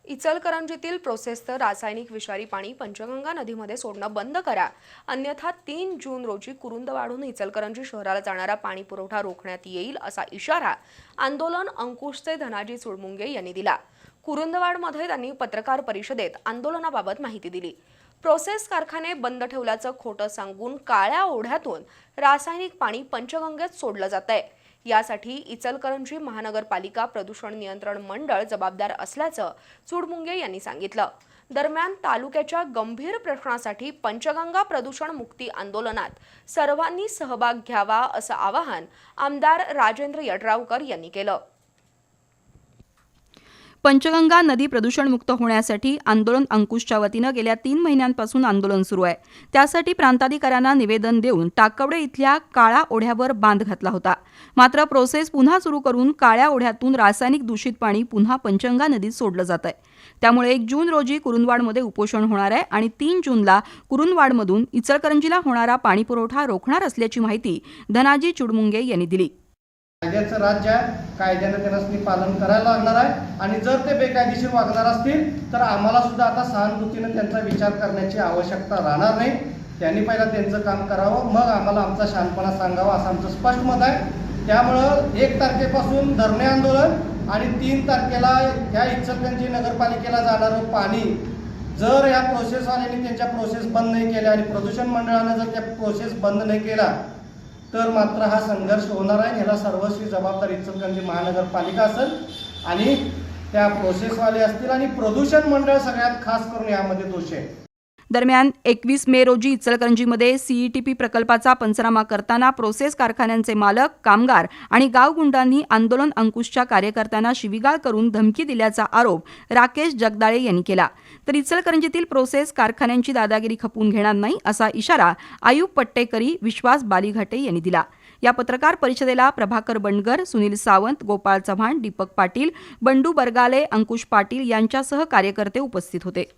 इचलकरंजीतील प्रोसेसचं रासायनिक विषारी पाणी पंचगंगा नदीमध्ये सोडणं बंद करा, अन्यथा 3 जून रोजी कुरुंदवाडहून इचलकरंजी शहराला जाणारा पाणी पुरवठा रोखण्यात येईल असा इशारा आंदोलन अंकुशचे धनाजी चुडमुंगे यांनी दिला। कुरुंदवाडमध्ये त्यांनी पत्रकार परिषदेत आंदोलनाबाबत माहिती दिली। प्रोसेस कारखाने बंद ठेवल्याचं खोटं सांगून काळ्या ओढ्यातून रासायनिक पाणी पंचगंगेत सोडलं जातंय। यासाठी इचलकरंजी महानगरपालिका प्रदूषण नियंत्रण मंडळ जबाबदार असल्याचं चुडमुंगे यांनी सांगितलं। दरम्यान तालुक्याच्या गंभीर प्रश्नासाठी पंचगंगा प्रदूषण मुक्ती आंदोलनात सर्वांनी सहभाग घ्यावा असं आवाहन आमदार राजेंद्र यड्रावकर यांनी केलं। पंचगंगा नदी प्रदूषणमुक्त होण्यासाठी आंदोलन अंकुशच्या वतीनं गेल्या 3 महिन्यांपासून आंदोलन सुरू आहे। त्यासाठी प्रांताधिकाऱ्यांना निवेदन देऊन टाकवडे इथल्या काळ्या ओढ्यावर बांध घातला होता। मात्र प्रोसेस पुन्हा सुरू करून काळ्या ओढ्यातून रासायनिक दूषित पाणी पुन्हा पंचगंगा नदीत सोडलं जात आहे। त्यामुळे 1 जून रोजी कुरुंदवाडमध्ये उपोषण होणार आहे आणि 3 जूनला कुरुंदवाडमधून इचलकरंजीला होणारा पाणी पुरवठा रोखणार असल्याची माहिती धनाजी चुडमुंगे यांनी दिली। कायद्याचं राज्य आहे, कायद्यानं त्यांना पालन करायला लागणार आहे आणि जर ते बेकायदेशीर वागणार असतील तर आम्हाला सुद्धा आता सहानुभूतीने त्यांचा विचार करण्याची आवश्यकता राहणार नाही। त्यांनी पहिला त्यांचं काम करावं, मग आम्हाला आमचा शहाणपणा सांगावा असं आमचं स्पष्ट मत आहे। त्यामुळं 1 तारखेपासून धरणे आंदोलन आणि 3 तारखेला ह्या इचलकरंजी नगरपालिकेला जाणारं पाणी जर या प्रोसेसवाल्यांनी त्यांच्या प्रोसेस बंद नाही केल्या आणि प्रदूषण मंडळानं जर त्या प्रोसेस बंद नाही केला तर मात्र हा संघर्ष होणार आहे। ह्याला सर्वस्वी जबाबदार इचलकरंजी महानगरपालिका असेल आणि त्या प्रोसेसवाले असतील आणि प्रदूषण मंडळ सगळ्यात खास करून यामध्ये दोषी आहे। दरम्यान 21 मे रोजी इचलकरंजीमध्ये सीईटीपी प्रकल्पाचा पंचनामा करताना प्रोसेस कारखान्यांचे मालक, कामगार आणि गावगुंडांनी आंदोलन अंकुशच्या कार्यकर्त्यांना शिवीगाळ करून धमकी दिल्याचा आरोप राकेश जगदाळे यांनी केला। तर इचलकरंजीतील प्रोसेस कारखान्यांची दादागिरी खपवून घेणार नाही असा इशारा आयुब पट्टेकरी, विश्वास बालीघाटे यांनी दिला। या पत्रकार परिषदेला प्रभाकर बंडगर, सुनील सावंत, गोपाळ चव्हाण, दीपक पाटील, बंडू बरगाले, अंकुश पाटील यांच्यासह कार्यकर्ते उपस्थित होते।